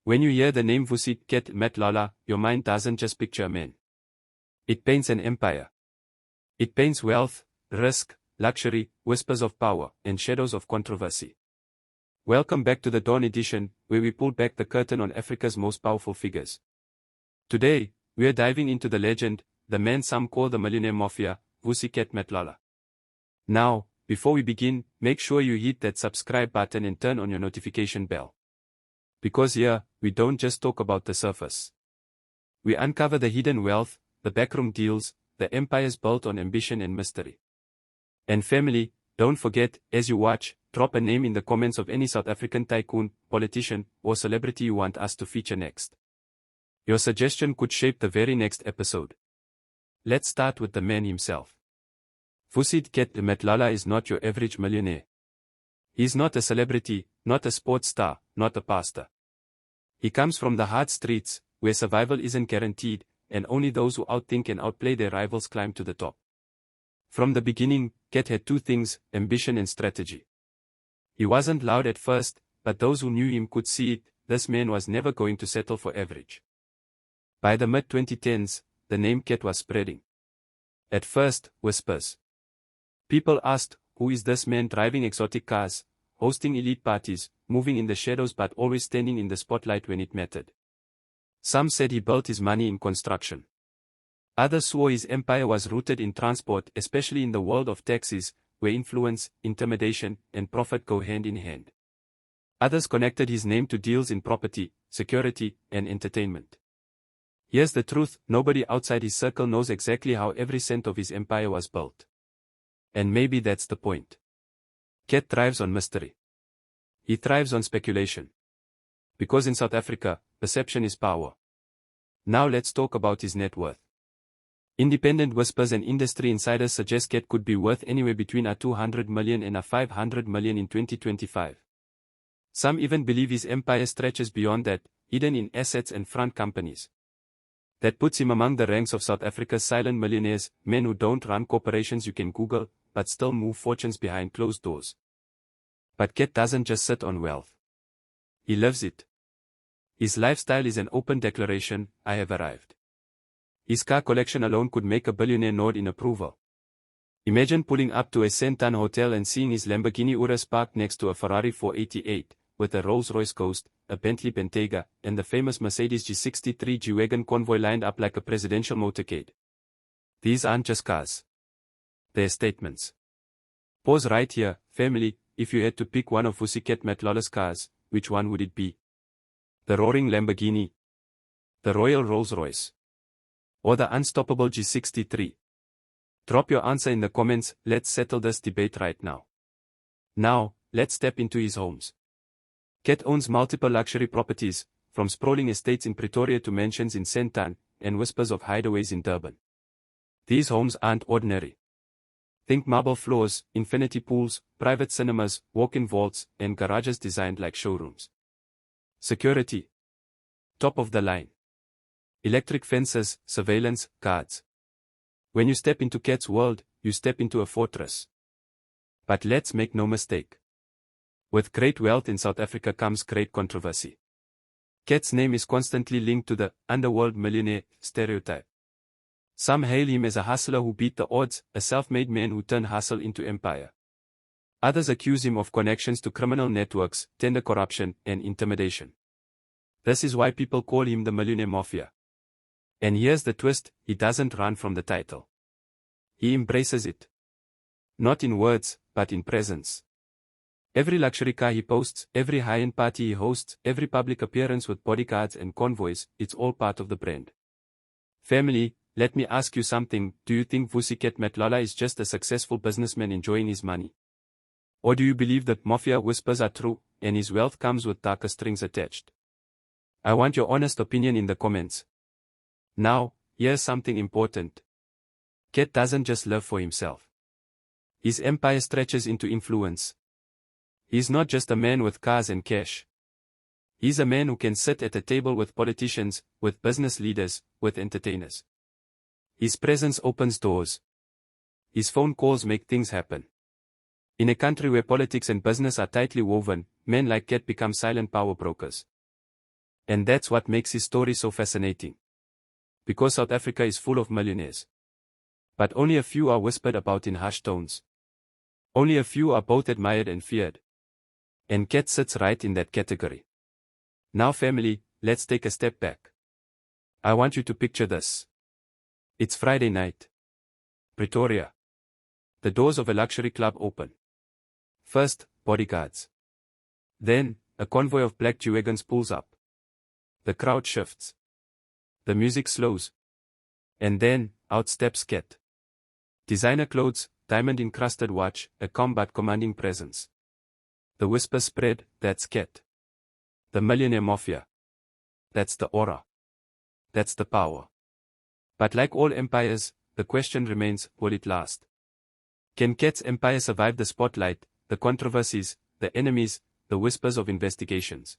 When you hear the name Vusi Cat Matlala, your mind doesn't just picture a man. It paints an empire. It paints wealth, risk, luxury, whispers of power, and shadows of controversy. Welcome back to the Dawn Edition, where we pull back the curtain on Africa's most powerful figures. Today, we are diving into the legend, the man some call the Millionaire Mafia, Vusi Cat Matlala. Now, before we begin, make sure you hit that subscribe button and turn on your notification bell. Because here, we don't just talk about the surface. We uncover the hidden wealth, the backroom deals, the empires built on ambition and mystery. And family, don't forget, as you watch, drop a name in the comments of any South African tycoon, politician, or celebrity you want us to feature next. Your suggestion could shape the very next episode. Let's start with the man himself. Vusi Cat Matlala is not your average millionaire. He's not a celebrity, not a sports star, not a pastor. He comes from the hard streets, where survival isn't guaranteed, and only those who outthink and outplay their rivals climb to the top. From the beginning, Cat had two things, ambition and strategy. He wasn't loud at first, but those who knew him could see it. This man was never going to settle for average. By the mid-2010s, the name Cat was spreading. At first, whispers. People asked, who is this man driving exotic cars, hosting elite parties, moving in the shadows but always standing in the spotlight when it mattered? Some said he built his money in construction. Others swore his empire was rooted in transport, especially in the world of taxis, where influence, intimidation, and profit go hand in hand. Others connected his name to deals in property, security, and entertainment. Here's the truth, nobody outside his circle knows exactly how every cent of his empire was built. And maybe that's the point. Cat thrives on mystery. He thrives on speculation. Because in South Africa, perception is power. Now let's talk about his net worth. Independent whispers and industry insiders suggest Cat could be worth anywhere between a 200 million and a 500 million in 2025. Some even believe his empire stretches beyond that, hidden in assets and front companies. That puts him among the ranks of South Africa's silent millionaires, men who don't run corporations you can Google, but still move fortunes behind closed doors. But Cat doesn't just sit on wealth. He lives it. His lifestyle is an open declaration, I have arrived. His car collection alone could make a billionaire nod in approval. Imagine pulling up to a Sandton hotel and seeing his Lamborghini Urus parked next to a Ferrari 488, with a Rolls-Royce Ghost, a Bentley Bentayga, and the famous Mercedes G63 G-Wagon convoy lined up like a presidential motorcade. These aren't just cars. They're statements. Pause right here, family. If you had to pick one of Vusi Cat Matlala's cars, which one would it be? The roaring Lamborghini? The Royal Rolls-Royce? Or the unstoppable G63? Drop your answer in the comments, let's settle this debate right now. Now, let's step into his homes. Cat owns multiple luxury properties, from sprawling estates in Pretoria to mansions in Sandton, and whispers of hideaways in Durban. These homes aren't ordinary. Think marble floors, infinity pools, private cinemas, walk-in vaults, and garages designed like showrooms. Security. Top of the line. Electric fences, surveillance, guards. When you step into Cat's world, you step into a fortress. But let's make no mistake. With great wealth in South Africa comes great controversy. Cat's name is constantly linked to the underworld millionaire stereotype. Some hail him as a hustler who beat the odds, a self-made man who turned hustle into empire. Others accuse him of connections to criminal networks, tender corruption, and intimidation. This is why people call him the Millionaire Mafia. And here's the twist, he doesn't run from the title. He embraces it. Not in words, but in presence. Every luxury car he posts, every high-end party he hosts, every public appearance with bodyguards and convoys, it's all part of the brand. Family, let me ask you something, do you think Vusi Cat Matlala is just a successful businessman enjoying his money? Or do you believe that mafia whispers are true, and his wealth comes with darker strings attached? I want your honest opinion in the comments. Now, here's something important. Cat doesn't just live for himself. His empire stretches into influence. He's not just a man with cars and cash. He's a man who can sit at a table with politicians, with business leaders, with entertainers. His presence opens doors. His phone calls make things happen. In a country where politics and business are tightly woven, men like Cat become silent power brokers. And that's what makes his story so fascinating. Because South Africa is full of millionaires. But only a few are whispered about in hushed tones. Only a few are both admired and feared. And Cat sits right in that category. Now family, let's take a step back. I want you to picture this. It's Friday night. Pretoria. The doors of a luxury club open. First, bodyguards. Then, a convoy of black G-Wagons pulls up. The crowd shifts. The music slows. And then, out steps Cat. Designer clothes, diamond-encrusted watch, a calm but commanding presence. The whispers spread, that's Cat. The Millionaire Mafia. That's the aura. That's the power. But like all empires, the question remains, will it last? Can Cat's empire survive the spotlight, the controversies, the enemies, the whispers of investigations?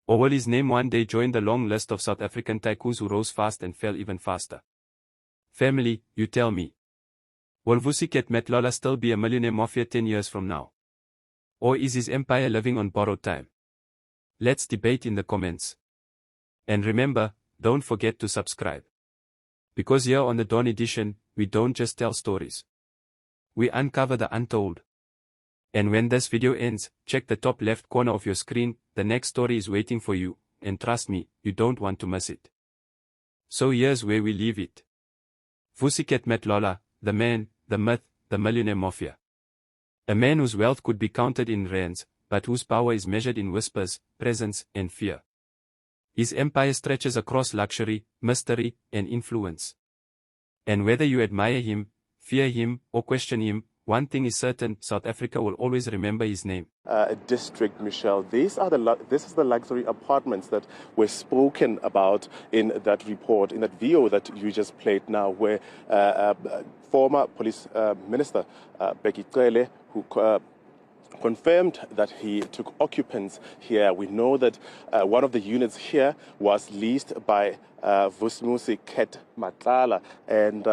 Or will his name one day join the long list of South African tycoons who rose fast and fell even faster? Family, you tell me. Will Vusi Cat Matlala still be a millionaire mafia 10 years from now? Or is his empire living on borrowed time? Let's debate in the comments. And remember, don't forget to subscribe. Because here on the Dawn Edition, we don't just tell stories. We uncover the untold. And when this video ends, check the top left corner of your screen, the next story is waiting for you, and trust me, you don't want to miss it. So here's where we leave it. Vusi Cat Matlala, the man, the myth, the millionaire mafia. A man whose wealth could be counted in rands, but whose power is measured in whispers, presence, and fear. His empire stretches across luxury, mystery, and influence. And whether you admire him, fear him, or question him, one thing is certain, South Africa will always remember his name. District, Michelle. This is the luxury apartments that were spoken about in that report, in that video that you just played now, where former police minister Bheki Cele, who confirmed that he took occupants here. We know that one of the units here was leased by Vusi Cat Matlala. And,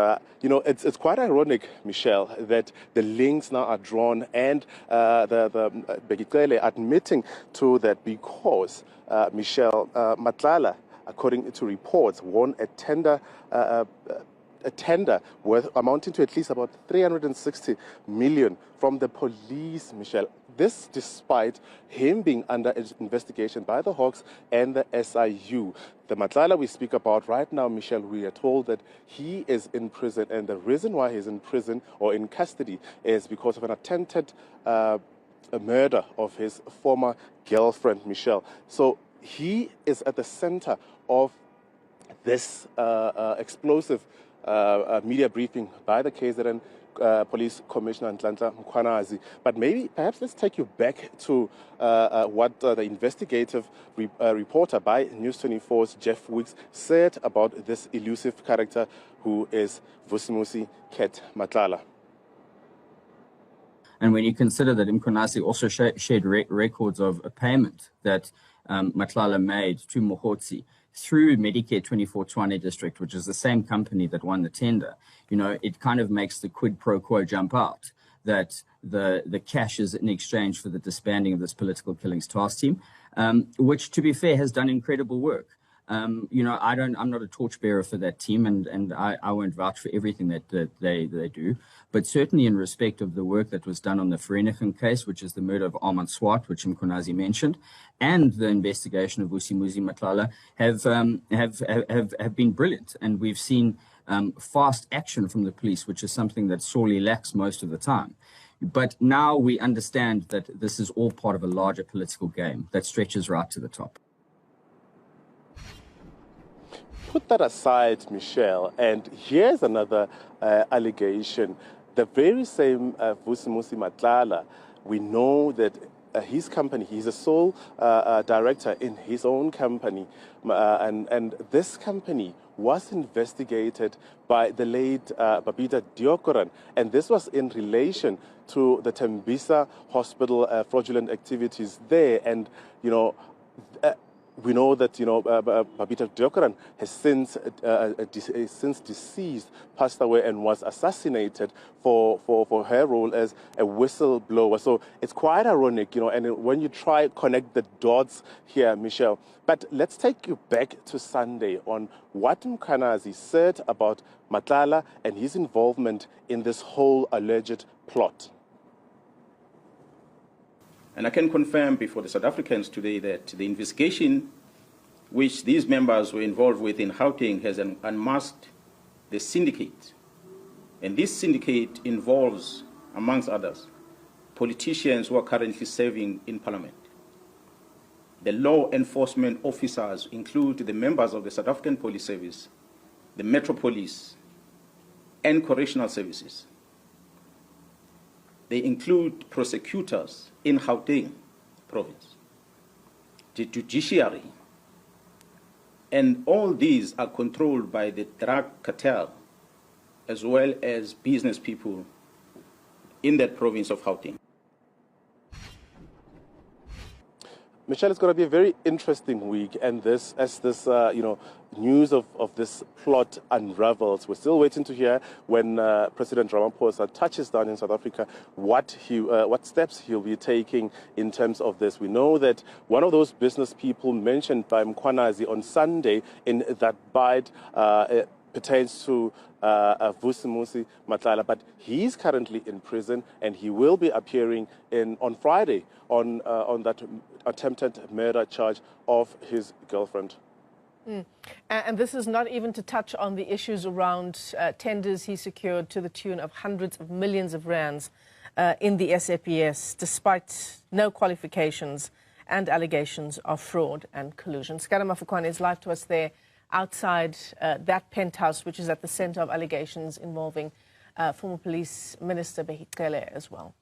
it's quite ironic, Michelle, that the links now are drawn and the Bheki Cele admitting to that because Michelle Matlala, according to reports, won a tender worth amounting to at least about 360 million from the police, Michelle. This despite him being under investigation by the Hawks and the SIU. The Matlala we speak about right now, Michelle, we are told that he is in prison, and the reason why he's in prison or in custody is because of an attempted murder of his former girlfriend, Michelle. So he is at the center of this explosive media briefing by the KZN Police Commissioner Nhlanhla Mkhwanazi. But perhaps let's take you back to what the investigative reporter by News 24's Jeff Weeks said about this elusive character who is Vusi Cat Matlala. And when you consider that Mkhwanazi also shared records of a payment that Matlala made to Mohotsi through Medicare 24 Tshwane district, which is the same company that won the tender, it kind of makes the quid pro quo jump out, that the cash is in exchange for the disbanding of this political killings task team, which, to be fair, has done incredible work. I'm not a torchbearer for that team, and I won't vouch for everything that they do, but certainly in respect of the work that was done on the Vereeniging case, which is the murder of Armand Swart, which Mkhwanazi mentioned, and the investigation of Vusi Matlala have been brilliant, and we've seen fast action from the police, which is something that sorely lacks most of the time. But now we understand that this is all part of a larger political game that stretches right to the top. Put that aside, Michelle, and here's another allegation. The very same Vusi Matlala, we know that his company, he's a sole director in his own company, and this company was investigated by the late Babita Deokaran, and this was in relation to the Tembisa Hospital fraudulent activities there. And we know that, Babita Deokaran has since deceased, passed away, and was assassinated for her role as a whistleblower. So it's quite ironic, and when you try connect the dots here, Michelle. But let's take you back to Sunday on what Mkhwanazi said about Matlala and his involvement in this whole alleged plot. And I can confirm before the South Africans today that the investigation which these members were involved with in Gauteng has unmasked the syndicate. And this syndicate involves, amongst others, politicians who are currently serving in Parliament. The law enforcement officers include the members of the South African Police Service, the Metro Police, and Correctional Services. They include prosecutors in Gauteng province, the judiciary, and all these are controlled by the drug cartel as well as business people in that province of Gauteng. Michelle, it's going to be a very interesting week, and as this news of this plot unravels, we're still waiting to hear when President Ramaphosa touches down in South Africa what steps he'll be taking in terms of this. We know that one of those business people mentioned by Mkhwanazi on Sunday in that bite pertains to Vusi Matlala, but he's currently in prison, and he will be appearing on Friday on that attempted murder charge of his girlfriend. And this is not even to touch on the issues around tenders he secured to the tune of hundreds of millions of rands in the SAPS, despite no qualifications and allegations of fraud and collusion. Skada Mafukwane is live to us there outside that penthouse, which is at the center of allegations involving former police minister Behicele as well.